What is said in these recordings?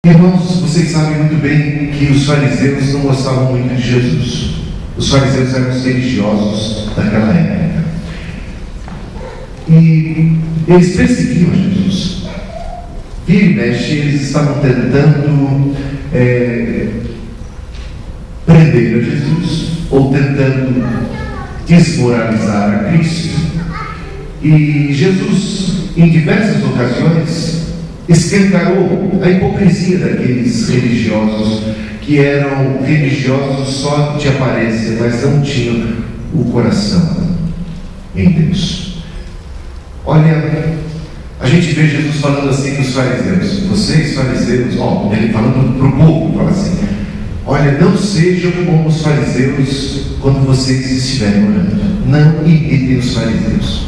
Irmãos, vocês sabem muito bem que os fariseus não gostavam muito de Jesus. Os fariseus eram os religiosos daquela época. E eles perseguiam Jesus. Vira e mexe, eles estavam tentando prender a Jesus, ou tentando desmoralizar a Cristo. E Jesus, em diversas ocasiões, escancarou a hipocrisia daqueles religiosos que eram religiosos só de aparência, mas não tinham o coração em Deus. Olha, a gente vê Jesus falando assim para os fariseus: vocês fariseus, ele falando para o povo, fala assim: olha, não sejam como os fariseus quando vocês estiverem orando. Não imitem os fariseus.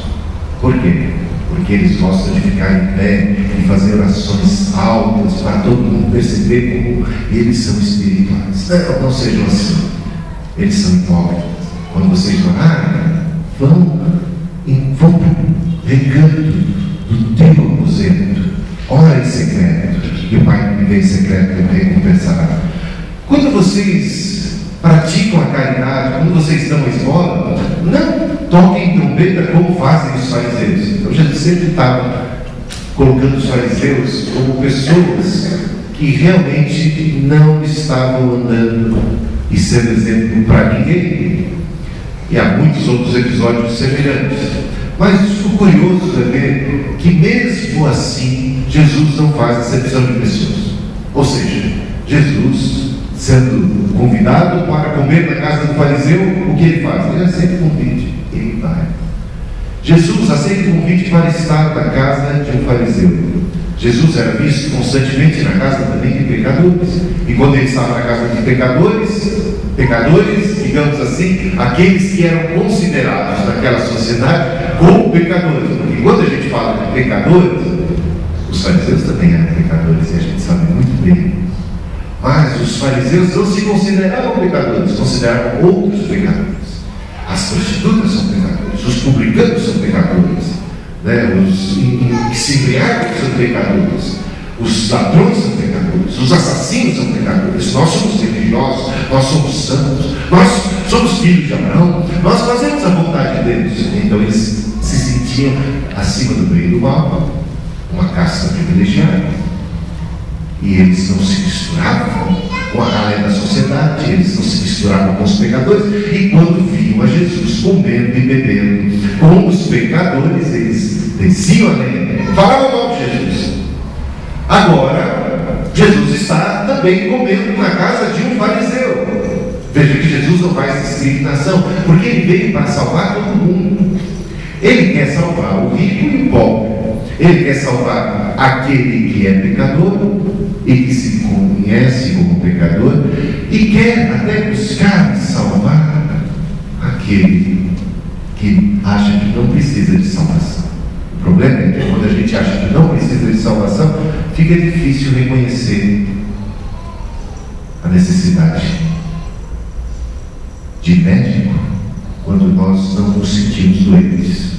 Por quê? Porque eles gostam de ficar em pé e fazer orações altas para todo mundo perceber como eles são espirituais. Não sejam assim. Eles são hipócritas. Quando vocês orarem, vão para o recanto do teu aposento. Ora em secreto, e o Pai que vem em secreto recompensará. Quando vocês praticam a caridade, quando vocês estão à esmola, não toquem trombeta como fazem os fariseus. Então Jesus sempre estava colocando os fariseus como pessoas que realmente não estavam andando e sendo exemplo para ninguém. E há muitos outros episódios semelhantes. Mas o curioso é ver que mesmo assim Jesus não faz acepção de pessoas. Ou seja, Jesus, sendo convidado para comer na casa do fariseu, o que ele faz? Ele aceita o convite, ele vai. Jesus aceita o convite para estar na casa de um fariseu. Jesus era visto constantemente na casa também de pecadores. E quando ele estava na casa de pecadores, digamos assim, aqueles que eram considerados naquela sociedade como pecadores. Porque quando a gente fala de pecadores, os fariseus também eram pecadores, e a gente sabe muito bem. Mas os fariseus não se consideravam pecadores, consideravam outros pecadores. As prostitutas são pecadores, os publicanos são pecadores, os que se embriagam são pecadores, os ladrões são pecadores, os assassinos são pecadores. Nós somos religiosos, nós somos santos, nós somos filhos de Abraão, nós fazemos a vontade de Deus. Então eles se sentiam acima do bem e do mal, uma casta privilegiada. E eles não se misturavam com a galera da sociedade, eles não se misturavam com os pecadores. E quando viam a Jesus comendo e bebendo com os pecadores, eles desciam a lenha, falavam mal de Jesus. Agora, Jesus está também comendo na casa de um fariseu. Veja que Jesus não faz discriminação, porque ele veio para salvar todo mundo. Ele quer salvar o rico e o pobre. Ele quer salvar aquele que é pecador e que se conhece como pecador, e quer até buscar salvar aquele que acha que não precisa de salvação. O problema é que quando a gente acha que não precisa de salvação, fica difícil reconhecer a necessidade de médico quando nós não nos sentimos doentes.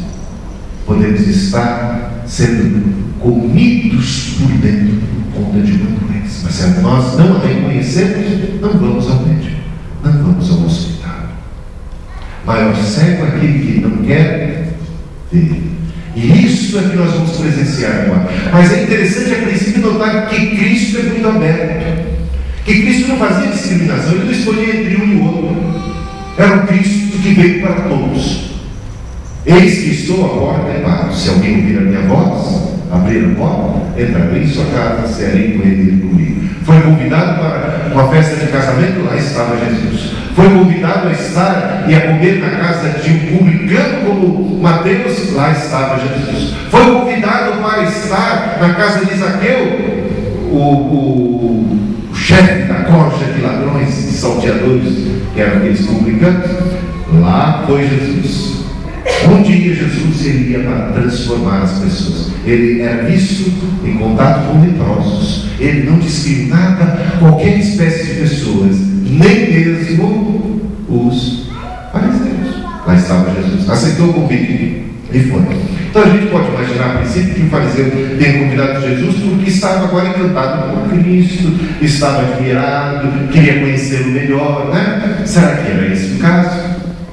Podemos estar sendo comidos por dentro por conta de uma doença, mas se nós não a reconhecemos, não vamos ao médico, não vamos ao hospital. Maior cego é aquele que não quer ver. E isso é que nós vamos presenciar agora. Mas é interessante a princípio notar que Cristo é muito aberto, que Cristo não fazia discriminação, ele não escolhia entre um e o outro. Era o Cristo que veio para todos. Eis que estou à porta e bato. Se alguém ouvir a minha voz, abrir a porta, entrarei em sua casa, cearei com ele e comigo. Foi convidado para uma festa de casamento, lá estava Jesus. Foi convidado a estar e a comer na casa de um publicano como Mateus, lá estava Jesus. Foi convidado para estar na casa de Zaqueu, o chefe da corja de ladrões e salteadores, que eram aqueles publicanos. Lá foi Jesus. Onde ia Jesus, ele ia para transformar as pessoas. Ele era visto em contato com leprosos. Ele não discriminava qualquer espécie de pessoas, nem mesmo os fariseus. Lá estava Jesus, aceitou o convite e foi. Então a gente pode imaginar a princípio que o fariseu tenha convidado Jesus porque estava agora encantado por Cristo, estava admirado, queria conhecê-lo melhor, né? Será que era esse o caso?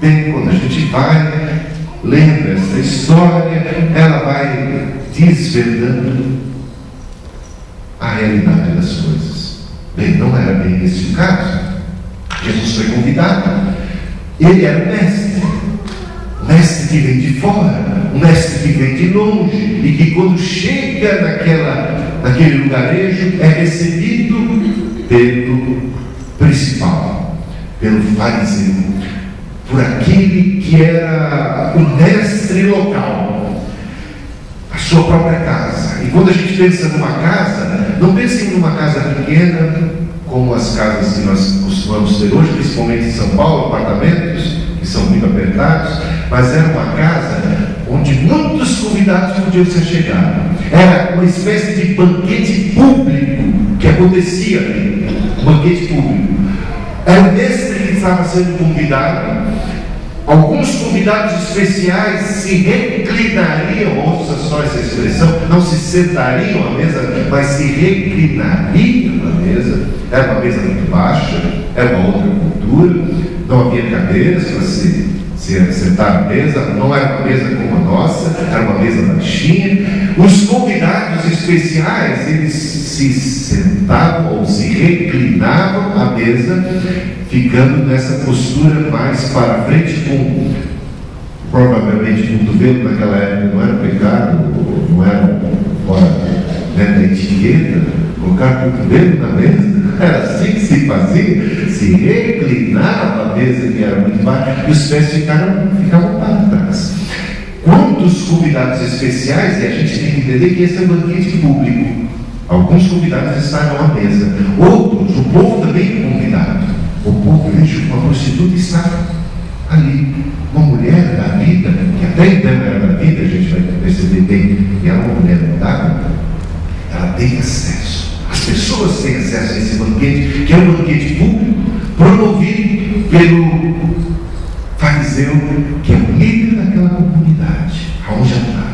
Bem, quando a gente vai lendo essa história, ela vai desvendando a realidade das coisas. Bem, não era bem esse o caso. Jesus foi convidado, ele era o mestre que vem de fora, um mestre que vem de longe e que quando chega naquele lugarejo é recebido pelo principal, pelo fariseu, por aquele que era o mestre local, a sua própria casa. E quando a gente pensa numa casa, não pense numa casa pequena como as casas que nós costumamos ter hoje, principalmente em São Paulo, apartamentos que são muito apertados, mas era uma casa onde muitos convidados podiam ser chegados. Era uma espécie de banquete público que acontecia ali, banquete público. Era o mestre que estava sendo convidado. Alguns convidados especiais se reclinariam, ouça só essa expressão, não se sentariam à mesa, mas se reclinariam à mesa. Era uma mesa muito baixa, era uma outra cultura, não havia cadeiras para se sentar à mesa, não era uma mesa como a nossa, era uma mesa baixinha. Os convidados especiais, eles se sentavam ou se reclinavam à mesa, ficando nessa postura mais para frente, com provavelmente cotovelo naquela época não era pecado, não era fora, né, da etiqueta, colocar cotovelo na mesa. Era assim que se fazia, se reclinava a mesa que era muito baixa e os pés ficavam para trás. Quantos convidados especiais, e a gente tem que entender que esse é um banquete público. Alguns convidados estavam à mesa, outros, o povo também convidado. O povo, veja, uma prostituta está ali, uma mulher da vida, que até então era da vida, a gente vai perceber bem que ela é uma mulher mudada, ela tem acesso. As pessoas têm acesso a esse banquete, que é um banquete público, promovido pelo fariseu, que é o líder daquela comunidade, a um jantar.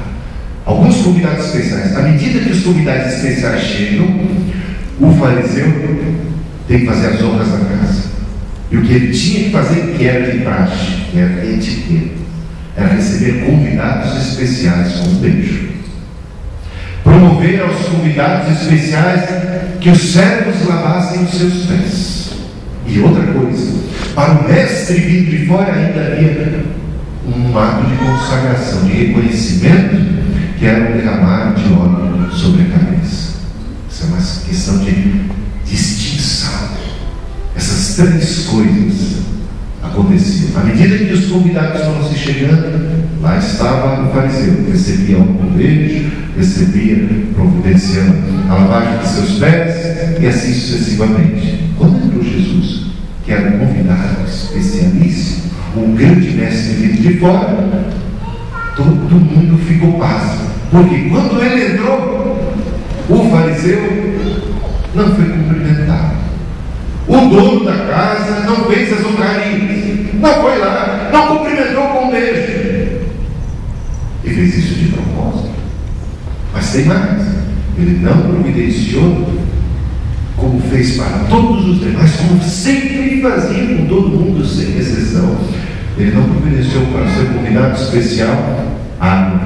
Alguns convidados especiais, à medida que os convidados especiais chegam, o fariseu tem que fazer as honras da casa. E o que ele tinha que fazer, que era de praxe, que era etiqueta, era receber convidados especiais com um beijo. Promover aos convidados especiais que os servos lavassem os seus pés. E outra coisa, para o mestre vindo de fora ainda havia um ato de consagração, de reconhecimento, que era o derramar de óleo sobre a cabeça. Isso é uma questão de distinção. Essas três coisas aconteciam. À medida que os convidados foram se chegando, lá estava o fariseu, recebia um beijo, recebia, providenciando a lavagem de seus pés, e assim sucessivamente. Quando entrou Jesus, que era um convidado especialíssimo, um grande mestre vindo de fora, todo mundo ficou pasmo, porque quando ele entrou, o fariseu não foi cumprimentado. O dono da casa não fez as honrarias, não foi lá, não cumprimentou com um beijo. E fez isso de propósito. Mas tem mais, ele não providenciou como fez para todos os demais, como sempre fazia com todo mundo, sem exceção. Ele não providenciou para o seu convidado especial água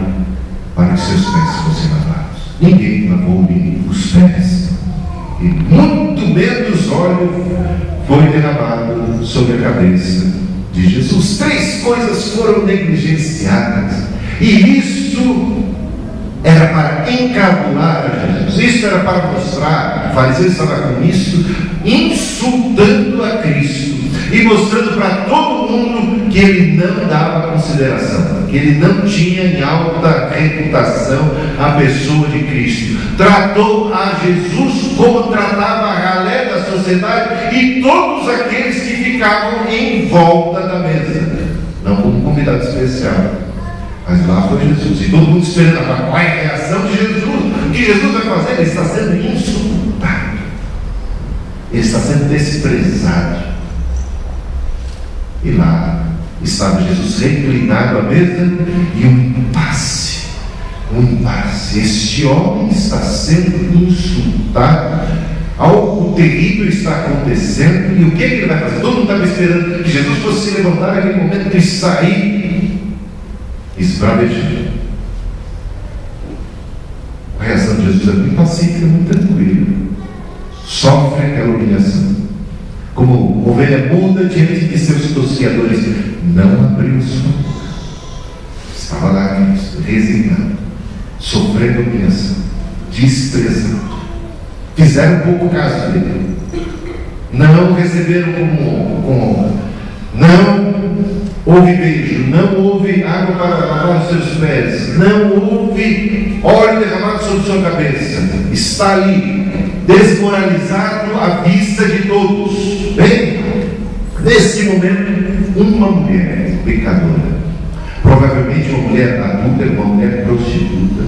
para que seus pés fossem lavados. Ninguém lavou-lhe os pés, e muito menos óleo foi derramado sobre a cabeça de Jesus. Três coisas foram negligenciadas, e isso era para encabular a Jesus, isso era para mostrar, o fariseu estava com isso, insultando a Cristo e mostrando para todo mundo que ele não dava consideração, que ele não tinha em alta reputação a pessoa de Cristo. Tratou a Jesus como tratava a galera da sociedade e todos aqueles que ficavam em volta da mesa, não como convidado especial. Mas lá foi Jesus, e todo mundo esperando qual é a reação de Jesus. O que Jesus vai fazer? Ele está sendo insultado, ele está sendo desprezado. E lá estava Jesus reclinado à mesa, e um impasse um impasse. Este homem está sendo insultado, algo terrível está acontecendo, e o que ele vai fazer? Todo mundo estava esperando que Jesus fosse se levantar naquele momento e sair esbravejando. A reação de Jesus é muito pacífica, muito tranquila. Sofre aquela humilhação, como ovelha muda diante de seus tosqueadores, não abriu sua boca. Estava lá, resignado, sofrendo humilhação, desprezado. Fizeram pouco caso dele, não receberam como honra, não houve beijo, não houve água para lavar os seus pés, não houve óleo derramado sobre sua cabeça. Está ali, desmoralizado à vista de todos. Bem, nesse momento, uma mulher pecadora, provavelmente uma mulher adulta, uma mulher prostituta,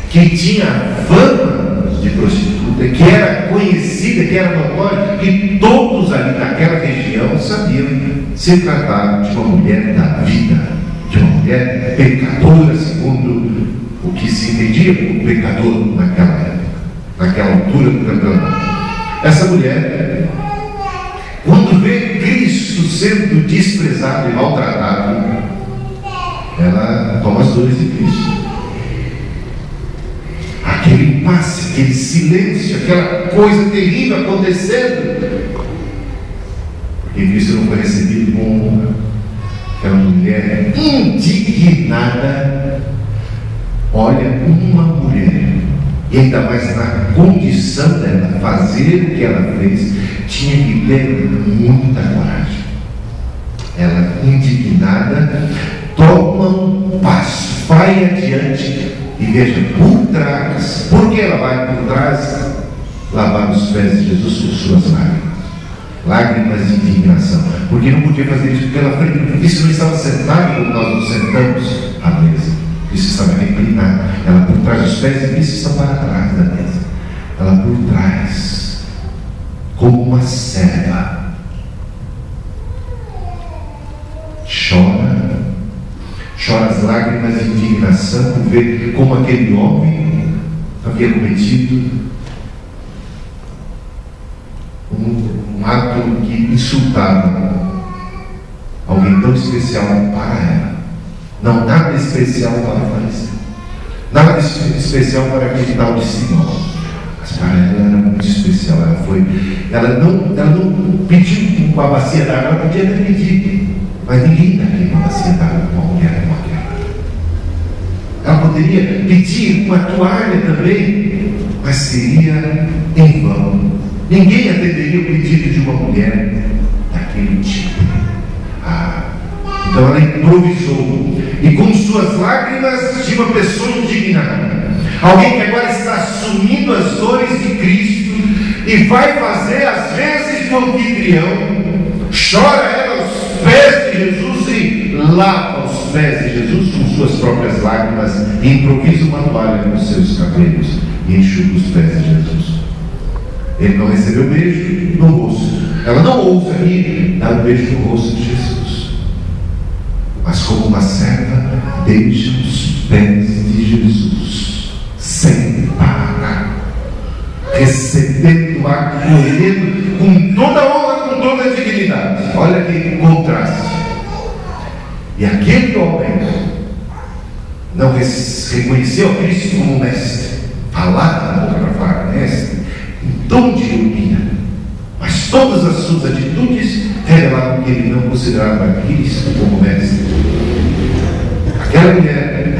que tinha fama de prostituta, que era conhecida, que era notória, que todos ali naquela região sabiam se tratar de uma mulher da vida, de uma mulher pecadora, segundo o que se entendia como pecador naquela época, naquela altura do campeonato. Essa mulher, quando vê Cristo sendo desprezado e maltratado, ela toma as dores de Cristo. Aquele impasse, aquele silêncio, aquela coisa terrível acontecendo, porque Cristo não foi recebido com honra. Aquela mulher indignada olha uma mulher, e ainda mais na condição dela fazer o que ela fez, tinha que ter muita coragem. Ela, indignada, toma um passo, vai adiante e veja por trás. Por que ela vai por trás? Lavar os pés de Jesus com suas lágrimas de indignação, porque não podia fazer isso pela frente. Isso não estava sentado como nós nos sentamos à mesa, isso estava reclinado. Ela por trás dos pés, e isso está para trás da mesa. Ela por trás, como uma serva, chora as lágrimas de indignação por ver como aquele homem havia cometido um ato que insultava alguém tão especial para ela. Não, nada especial para a fariseu, nada especial para aquele tal de Simão, mas para ela era muito especial. Ela não pediu uma bacia d'água, ela podia ter pedido, mas ninguém daria uma bacia d'água para uma mulher como aquela. Ela poderia pedir uma toalha também, mas seria em vão. Ninguém atenderia o pedido de uma mulher daquele tipo. Então ela improvisou, e com suas lágrimas de uma pessoa indignada, alguém que agora está assumindo as dores de Cristo e vai fazer às vezes do anfitrião, chora ela aos pés de Jesus e lava os pés de Jesus com suas próprias lágrimas, e improvisa uma toalha nos seus cabelos e enxuga os pés de Jesus. Ele não recebeu beijo no rosto, ela não ousa ir dar um beijo no rosto de Jesus, mas como uma serva beija os pés de Jesus sem parar, recebendo, acolhendo com toda a honra, com toda a dignidade. Olha que contraste. E aquele homem não reconheceu a Cristo como mestre, falava na boca para falar mestre, em tom de ironia, mas todas as suas atitudes revelavam que ele não considerava Cristo como mestre. Aquela mulher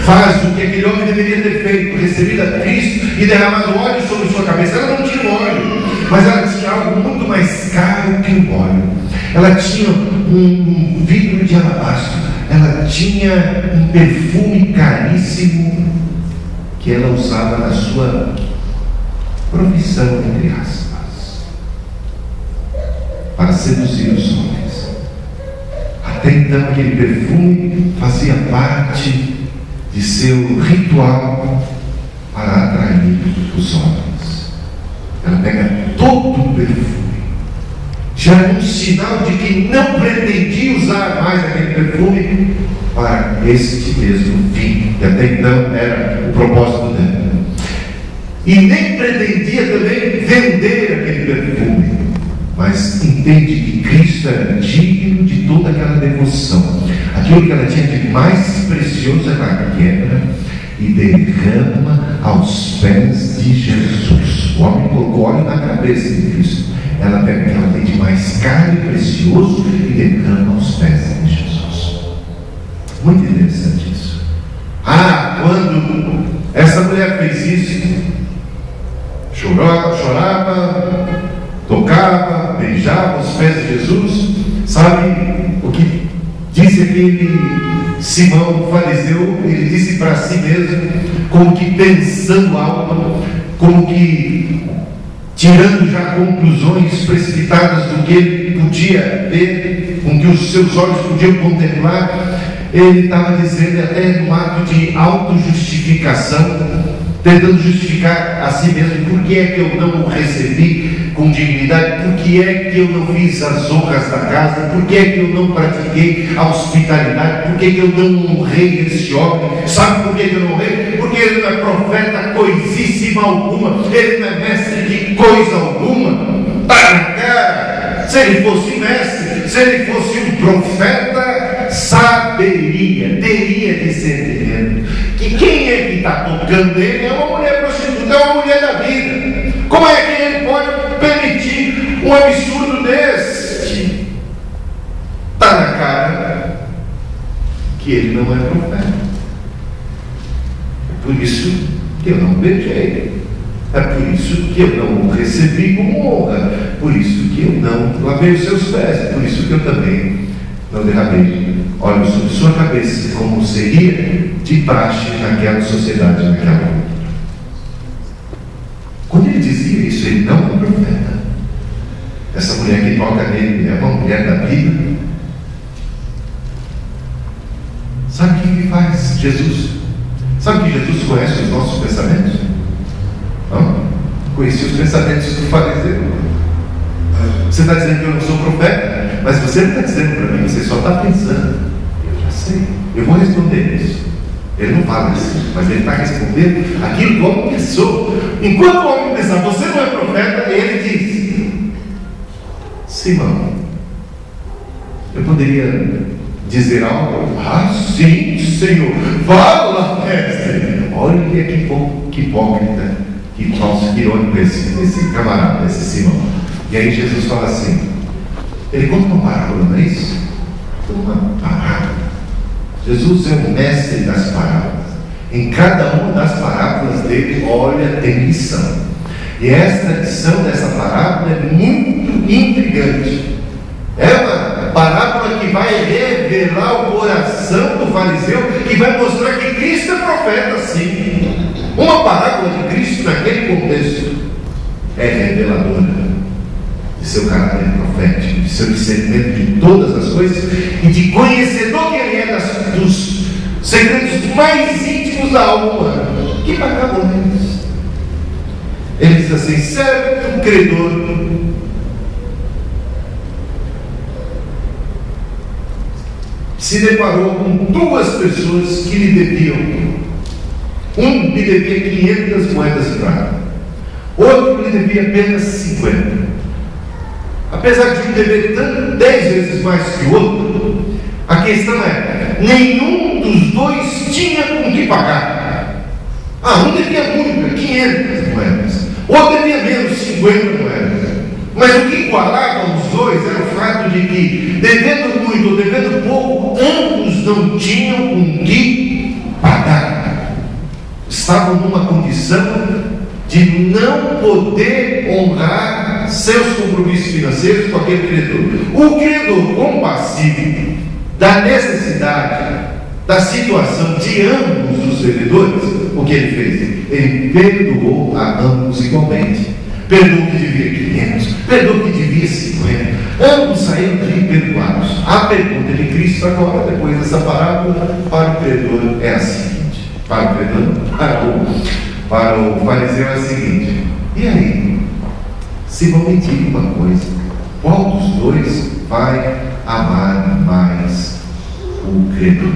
faz o que aquele homem deveria ter feito, recebido a Cristo e derramado óleo sobre sua cabeça. Ela não tinha óleo, mas ela tinha algo muito mais caro que o óleo. Ela tinha um vidro de alabastro, ela tinha um perfume caríssimo que ela usava na sua profissão, entre aspas, para seduzir os homens. Até então aquele perfume fazia parte de seu ritual para atrair os homens. Ela pega todo o perfume, já um sinal de que não pretendia usar mais aquele perfume, para este mesmo fim, que até então era o propósito dela. E nem pretendia também vender aquele perfume, mas entende que Cristo era digno de toda aquela devoção. Aquilo que ela tinha de mais precioso ela quebra e derrama aos pés de Jesus. O homem colocou óleo na cabeça de Cristo. Ela pega o que ela tem de mais caro e precioso e derrama aos pés de Jesus. Muito interessante isso. Quando essa mulher fez isso, chorava, tocava, beijava os pés de Jesus. Sabe o que disse aquele Simão, o fariseu? Ele disse para si mesmo, como que pensando algo, como que tirando já conclusões precipitadas do que ele podia ver, com que os seus olhos podiam contemplar. Ele estava dizendo, até no ato de autojustificação, tentando justificar a si mesmo: por que é que eu não o recebi com dignidade? Por que é que eu não fiz as honras da casa? Por que é que eu não pratiquei a hospitalidade? Por que é que eu não honrei esse homem? Sabe por que eu não honrei? Porque ele não é profeta coisíssima alguma, ele não é mestre de coisa alguma. Está na cara. Se ele fosse mestre, se ele fosse um profeta, saberia, teria discernimento que quem é que está tocando ele é uma mulher prostituta, é uma mulher da vida. Como é que ele pode permitir um absurdo desse? Está na cara que ele não é profeta. É por isso que eu não beijei, é por isso que eu não o recebi como honra, por isso que eu não lavei os seus pés, por isso que eu também não derramei óleo sobre sua cabeça, como seria de praxe naquela sociedade, naquela época. Quando ele dizia isso, ele não é profeta. Essa mulher que toca nele é uma mulher da vida. Sabe o que ele faz? Jesus. Sabe que Jesus conhece os nossos pensamentos? Não? Conhecia os pensamentos do fariseu. Você está dizendo que eu não sou profeta, mas você não está dizendo para mim, você só está pensando. Eu já sei, eu vou responder isso. Ele não fala assim, mas ele está respondendo aquilo que o homem pensou. Enquanto o homem pensar, você não é profeta, ele diz: Simão, eu poderia dizer algo? Sim, Senhor, fala, mestre. Olha que hipócrita, que falso, que irônico esse camarada, esse Simão. E aí Jesus fala assim, ele conta uma parábola, não é isso? Uma parábola. Jesus é o mestre das parábolas. Em cada uma das parábolas dele, olha, tem lição. E esta lição dessa parábola é muito intrigante. É uma parábola que vai revelar o coração do fariseu, que vai mostrar que Cristo é profeta, sim. Uma parábola de Cristo naquele contexto é reveladora de seu caráter profético, de seu discernimento de todas as coisas e de conhecedor que ele é dos segredos mais íntimos da alma humana. Que parábola é isso? Ele diz assim: certo credor se deparou com duas pessoas que lhe deviam. Um lhe devia 500 moedas de prata, outro lhe devia apenas 50. Apesar de um dever 10 vezes mais que o outro, a questão é: nenhum dos dois tinha com que pagar. Um devia muito, 500 moedas, outro devia menos, 50 moedas. Mas o que igualava os dois era o fato de que, devendo muito ou devendo pouco, ambos não tinham com que pagar. Estavam numa condição de não poder honrar seus compromissos financeiros com aquele credor. O credor compassivo da necessidade, da situação de ambos os devedores, o que ele fez? Ele perdoou a ambos igualmente. Perdoou que devia 500, perdoou que devia 50. Ambos saíram de perdoados. A pergunta de Cristo agora, depois dessa parábola, para o credor é a seguinte: para o credor, para o fariseu é a seguinte: e aí? Se vão me diga uma coisa, qual dos dois vai amar mais o credor?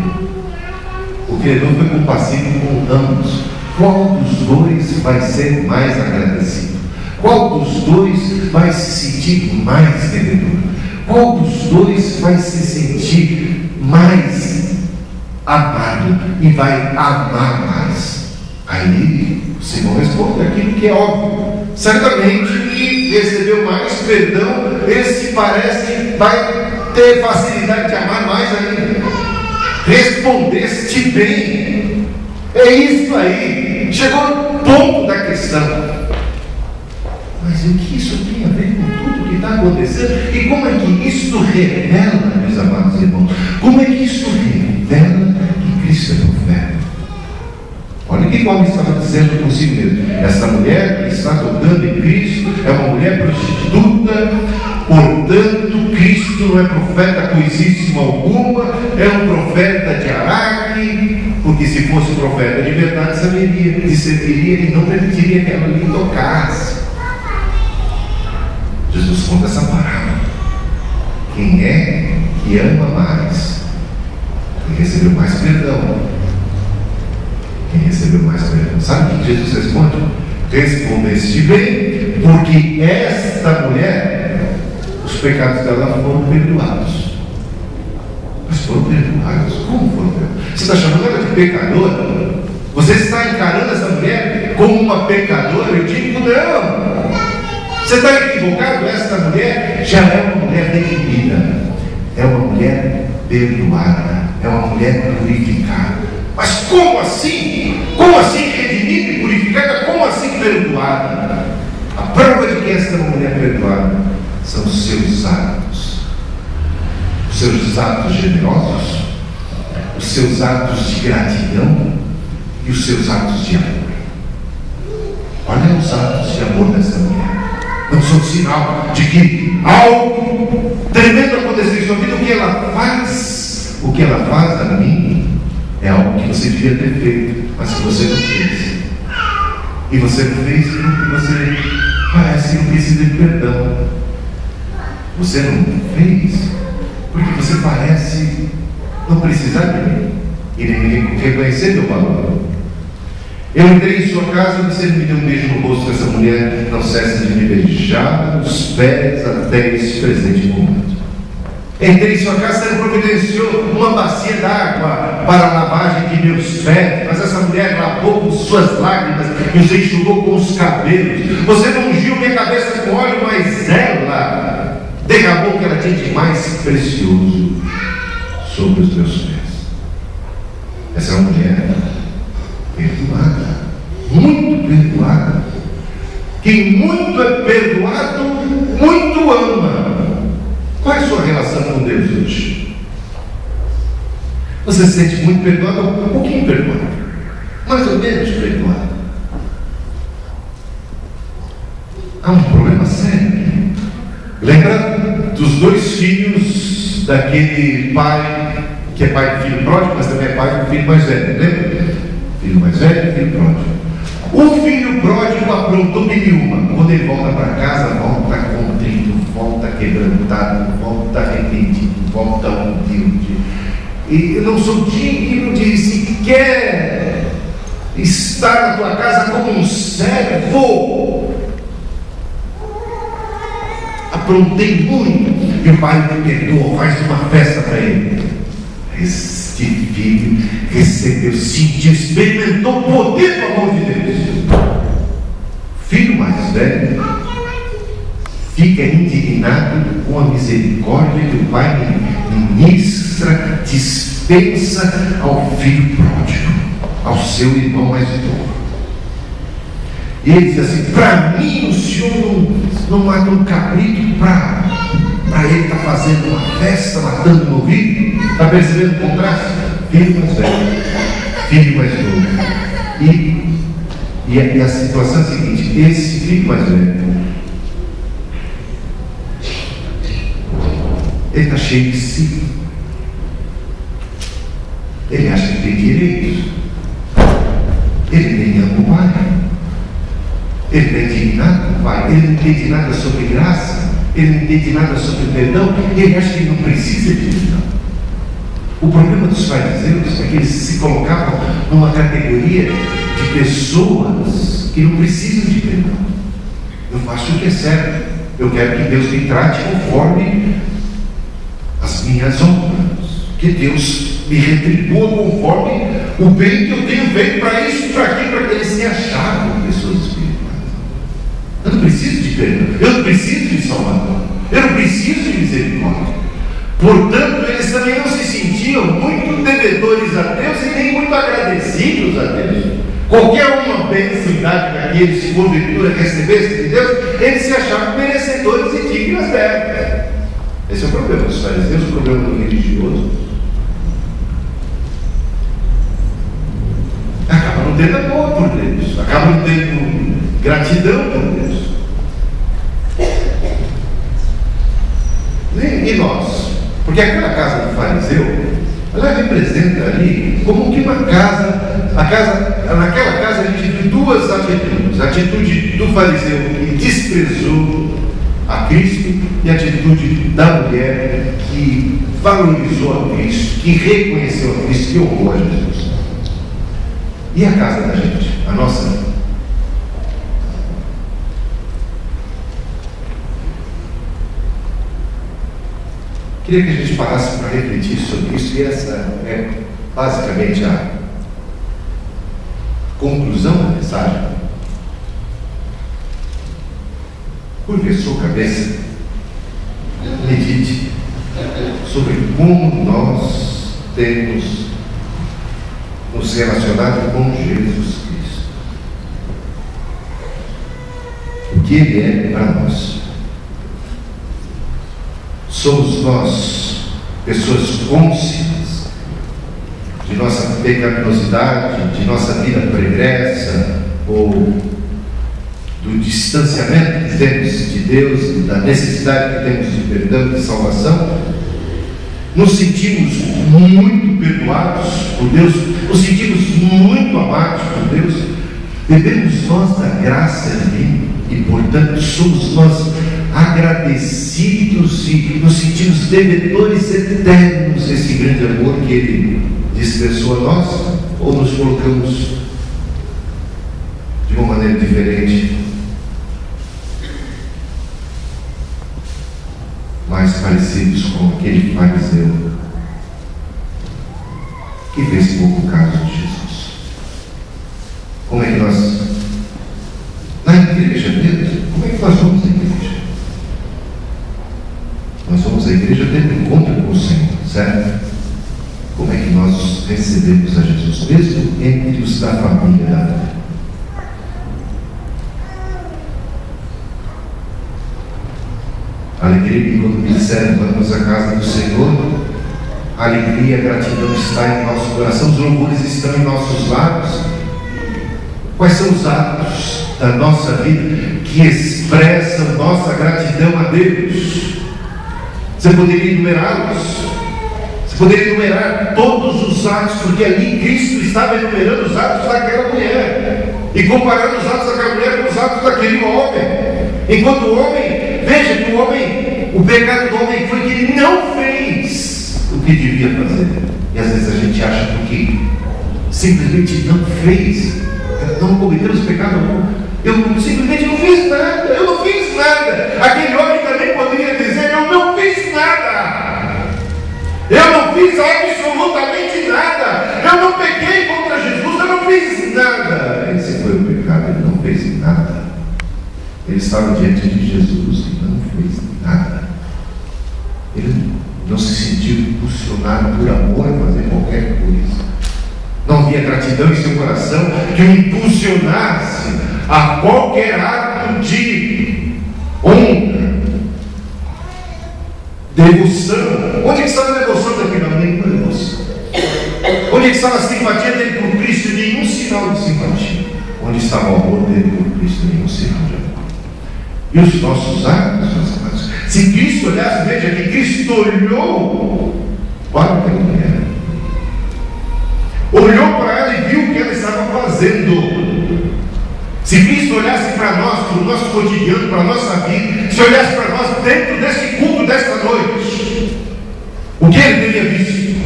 O Criador foi compassivo com ambos. Qual dos dois vai ser mais agradecido? Qual dos dois vai se sentir mais devedor? Qual dos dois vai se sentir mais amado e vai amar mais? Aí Simão responde aquilo que é óbvio. Certamente que recebeu mais perdão, esse parece vai ter facilidade de amar mais ainda. Respondeste bem. É isso aí. Chegou no ponto da questão. Mas o que isso tem a ver com tudo que está acontecendo? E como é que isso revela, meus amados irmãos? Como é que isso revela que Cristo é profeta? Olha o que o homem estava dizendo consigo mesmo. Essa mulher que está tocando em Cristo é uma mulher prostituta, portanto Cristo não é profeta coisíssima alguma, é um profeta de Araque, porque se fosse profeta de verdade saberia, discerniria e não permitiria que ela lhe tocasse. Jesus conta essa parábola. Quem é que ama mais? Quem recebeu mais perdão. Quem recebeu mais perdão. Sabe o que Jesus responde? Respondeste bem, porque esta mulher, os pecados dela foram perdoados. Mas foram perdoados. Como foram perdoados? Você está chamando ela de pecadora? Você está encarando essa mulher como uma pecadora? Eu digo não. Você está equivocado. Esta mulher já é uma mulher redimida, é uma mulher perdoada, é uma mulher purificada. Mas como assim? Como assim redimida e purificada? Como assim perdoada? A prova de que esta é uma mulher perdoada são os seus atos. Os seus atos generosos, os seus atos de gratidão e os seus atos de amor. Olha os atos de amor dessa mulher. Não são sinal de que algo tremendo aconteceu em sua vida. O que ela faz a mim é algo que você devia ter feito, mas que você não fez. E você não fez porque você parece que não precisa de perdão. Você não fez porque você parece não precisar de mim e nem reconhecer meu valor. Eu entrei em sua casa e você me deu um beijo no rosto. Essa mulher não cessa de me beijar nos pés até esse presente momento. Entrei em sua casa, você providenciou uma bacia d'água para a lavagem de meus pés, mas essa mulher lavou com suas lágrimas e os enxugou com os cabelos. Você não ungiu minha cabeça com óleo, mas ela derramou o que ela tinha de mais precioso sobre os meus pés. Essa é uma mulher perdoada, muito perdoada. Quem muito é perdoado, muito ama. Qual é a sua relação com Deus hoje? Você se sente muito perdoado ou um pouquinho perdoado? Mais ou menos perdoado? Há um problema sério. Lembra dos dois filhos daquele pai que é pai do filho pródigo, mas também é pai do filho mais velho, lembra? Filho mais velho e filho pródigo. O filho pródigo aprontou nenhuma. Quando ele volta para casa, volta contrito, volta quebrantado, volta arrependido, volta humilde. E eu não sou digno de sequer estar na tua casa como um servo. Aprontei muito. E o pai me perdoa, faz uma festa para ele. Este filho recebeu, sentiu, experimentou o poder do amor de Deus. Filho mais velho fica indignado com a misericórdia que o pai ministra, dispensa ao filho pródigo, ao seu irmão mais novo. E ele diz assim: para mim o senhor não mata um cabrito para ele estar fazendo uma festa, matando um novilho. Está percebendo o contraste? Filho mais velho, filho mais novo. E a situação é a seguinte: esse filho mais velho, ele está cheio de si. Ele acha que tem direitos. Ele nem ama o pai. Ele não entende nada do pai. Ele não entende nada sobre graça. Ele não entende nada sobre perdão. Ele acha que ele não precisa de perdão. O problema dos fariseus é que eles se colocavam numa categoria de pessoas que não precisam de perdão. Eu faço o que é certo. Eu quero que Deus me trate conforme as minhas honras. Que Deus me retribua conforme o bem que eu tenho feito para isso, para aquilo, para que eles se achavam pessoas espirituais. Eu não preciso de perdão. Eu não preciso de salvação. Eu não preciso de misericórdia. Portanto, eles também não se sentiam muito devedores a Deus e nem muito agradecidos a Deus. Qualquer uma bênção e dádiva que eles, porventura, recebessem de Deus, eles se achavam merecedores e dignos dela. Esse é o problema dos fariseus, o problema do religioso. Acabam não tendo amor por Deus, acabam não tendo gratidão por Deus. E nós? Porque aquela casa do fariseu, ela representa ali como que uma casa, naquela casa a gente tem duas atitudes: a atitude do fariseu que desprezou a Cristo e a atitude da mulher que valorizou a Cristo, que reconheceu a Cristo, que honrou a Jesus. E a casa da gente, a nossa? Queria que a gente parasse para refletir sobre isso, e essa é basicamente a conclusão da mensagem. Curve a sua cabeça, medite sobre como nós temos nos relacionado com Jesus Cristo. O que Ele é para nós. Somos nós pessoas conscientes de nossa pecaminosidade, de nossa vida pregressa, ou do distanciamento que temos de Deus, da necessidade que temos de perdão, de salvação. Nos sentimos muito perdoados por Deus, nos sentimos muito amados por Deus, bebemos nós da graça divina e, portanto, somos nós agradecidos e nos sentimos devedores eternos desse grande amor que Ele dispensou a nós, ou nos colocamos de uma maneira diferente, mais parecidos com aquele fariseu que fez pouco caso de Jesus? Como é que nós, na igreja mesmo, como é que nós somos a igreja? Nós somos a igreja tendo encontro com o Senhor, certo? Como é que nós recebemos a Jesus, mesmo entre os da família da fé? Alegria, quando me disseram vamos à casa do Senhor, a alegria, a gratidão está em nosso coração, os louvores estão em nossos lábios. Quais são os atos da nossa vida que expressam nossa gratidão a Deus? Você poderia enumerá-los? Você poderia enumerar todos os atos, porque ali Cristo estava enumerando os atos daquela mulher e comparando os atos daquela mulher com os atos daquele homem. Enquanto o homem, veja que o pecado do homem foi que ele não fez o que devia fazer. E às vezes a gente acha porque simplesmente não fez, não cometemos pecado algum. Eu simplesmente não fiz nada, eu não fiz nada. Aquele homem também poderia dizer: eu não fiz nada, eu não fiz absolutamente nada, eu não pequei contra Jesus, eu não fiz nada. Esse foi o pecado, ele não fez nada. Ele estava diante de Jesus e não fez nada. Ele não se sentiu impulsionado por amor a fazer qualquer coisa. Não havia gratidão em seu coração que o impulsionasse a qualquer ato de honra, devoção. Onde estava a devoção daquele homem? Nenhuma devoção. Onde estava a simpatia dele por Cristo? Nenhum sinal de simpatia. Onde estava o amor dele por Cristo? Nenhum sinal de amor. E os nossos atos, meus amados? Se Cristo olhasse, veja que Cristo olhou para aquela mulher, olhou para ela e viu o que ela estava fazendo. Se Cristo olhasse para nós, para o nosso cotidiano, para a nossa vida, se olhasse para nós dentro deste culto desta noite, o que ele teria visto?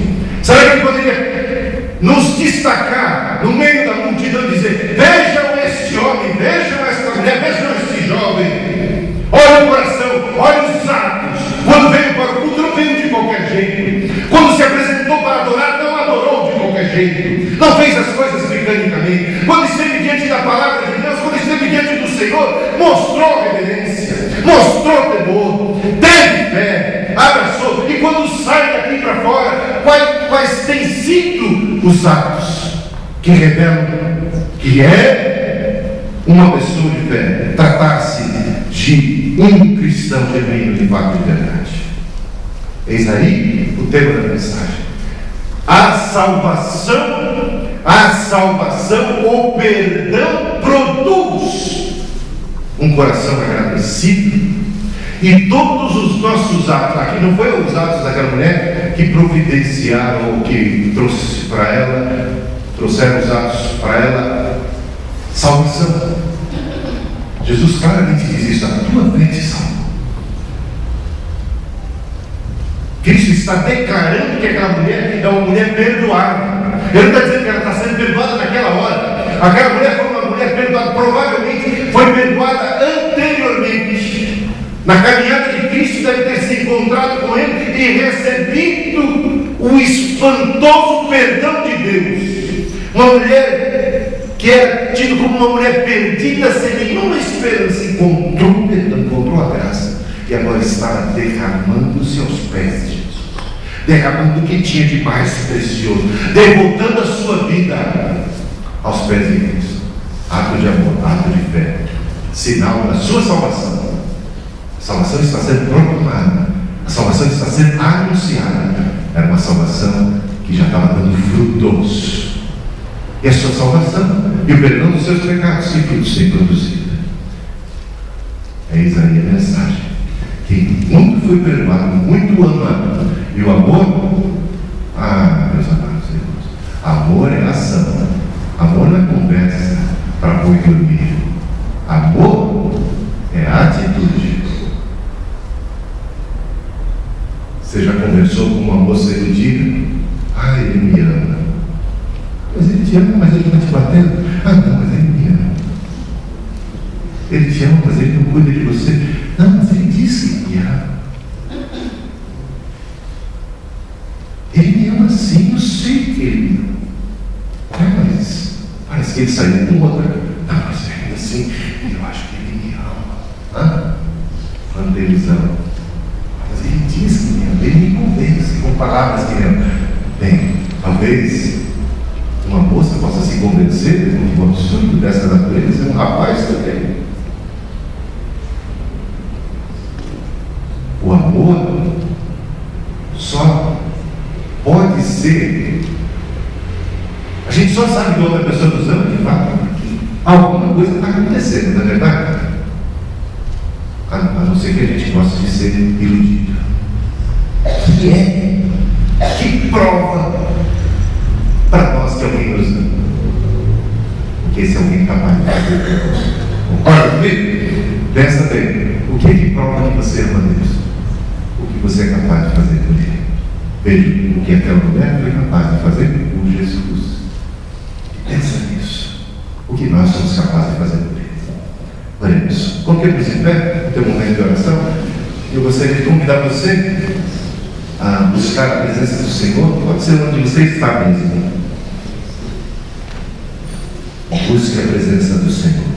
Será que ele poderia nos destacar no meio da multidão e dizer: vejam este homem, vejam esta mulher, vejam este jovem, olha o coração, olha os atos. Quando veio para o culto, não veio de qualquer jeito. Quando se apresentou para adorar, não adorou de qualquer jeito. Não fez as coisas mecanicamente. Quando esteve diante da palavra de Deus, quando esteve diante do Senhor, mostrou reverência, mostrou temor, teve fé, abraçou. E quando sai daqui para fora, quais têm sido os atos que revelam que é uma pessoa de fé, tratar-se de um cristão genuíno de fato de verdade? Eis aí o tema da mensagem. A salvação, o perdão produz um coração agradecido. E todos os nossos atos, aqui não foi os atos daquela mulher que providenciaram, ou que trouxeram os atos para ela, salvação. Jesus claramente diz isso: a tua fé te salva. Cristo está declarando que aquela mulher é uma mulher perdoada. Ele não está dizendo que ela está sendo perdoada naquela hora. Aquela mulher foi uma mulher perdoada, provavelmente foi perdoada anteriormente. Na caminhada de Cristo deve ter se encontrado com Ele e recebido o espantoso perdão de Deus. Uma mulher que era tida como uma mulher perdida, sem nenhuma esperança, encontrou o perdão, encontrou a graça. E agora estava derramando-se aos pés de Jesus, derramando o que tinha de mais precioso, devotando a sua vida aos pés de Cristo. Ato de amor, ato de fé, sinal da sua salvação. A salvação está sendo proclamada, a salvação está sendo anunciada. Era uma salvação que já estava dando frutos. E a sua salvação e o perdão dos seus pecados, que frutos têm produzido. Eis aí a mensagem. Que muito foi perdoado, muito amado. E o amor, meus amados irmãos, amor é ação. Amor não é conversa para boi dormir. Amor é atitude. Você já conversou com uma moça iludida? Ele me ama. Mas ele te ama, mas ele está te batendo. Não, mas ele me ama. Ele te ama, mas ele não cuida de você. Não, mas ele disse que me ama. Ele me ama sim, eu sei que ele me ama. Mas parece que ele saiu com outra. Não, mas ainda assim, eu acho que ele me ama. Quando eles amam. Mas ele diz que me ama, ele me convence com palavras que me ama. Bem, talvez uma moça possa se convencer de um absurdo dessa natureza, um rapaz também. O amor só pode ser. A gente só sabe que outra pessoa nos ama de fato porque alguma coisa está acontecendo, não é verdade? A não ser que a gente goste de ser iludido. Que prova para nós que alguém nos ama? Que esse alguém capaz de fazer. Concorda comigo? Pensa bem. O que prova que você ama Deus? O que você é capaz de fazer por Ele? Veja o que aquela mulher foi capaz de fazer por Jesus. Pensa nisso. O que nós somos capazes de fazer por Ele. Oremos. Coloquemos em pé no teu momento de oração. Eu gostaria de convidar você a buscar a presença do Senhor. Pode ser onde você está mesmo. Busque a presença do Senhor.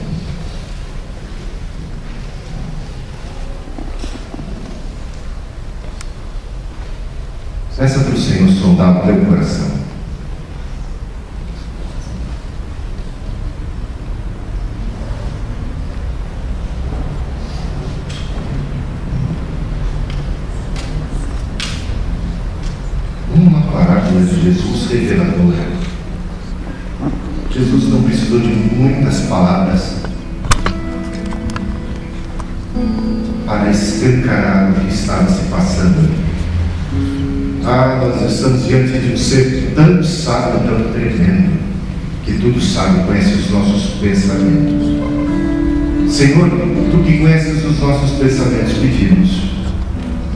Peça para o Senhor sondar o teu coração. Uma parábola de Jesus reveladora. Jesus não precisou de muitas palavras para escancarar o que estava se passando. Nós estamos diante de um ser tão sábio, tão tremendo, que tudo sabe, conhece os nossos pensamentos. Senhor, Tu que conheces os nossos pensamentos, pedimos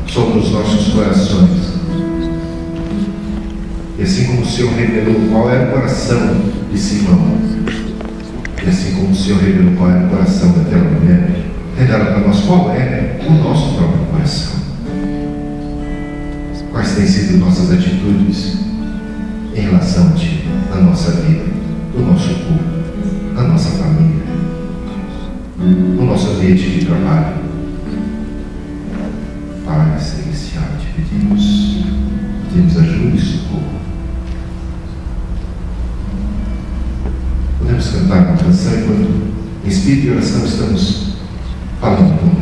sobre os nossos corações esse Senhor revelou qual era o coração de Simão, e assim como o Senhor revelou qual era o coração daquela mulher, revela para nós qual é o nosso próprio coração. Quais têm sido nossas atitudes em relação a Ti, na nossa vida, no nosso culto, na nossa família, no nosso ambiente de trabalho. Pai Celestial, te pedimos ajuda e socorro. Podemos cantar uma canção enquanto em espírito e oração estamos falando com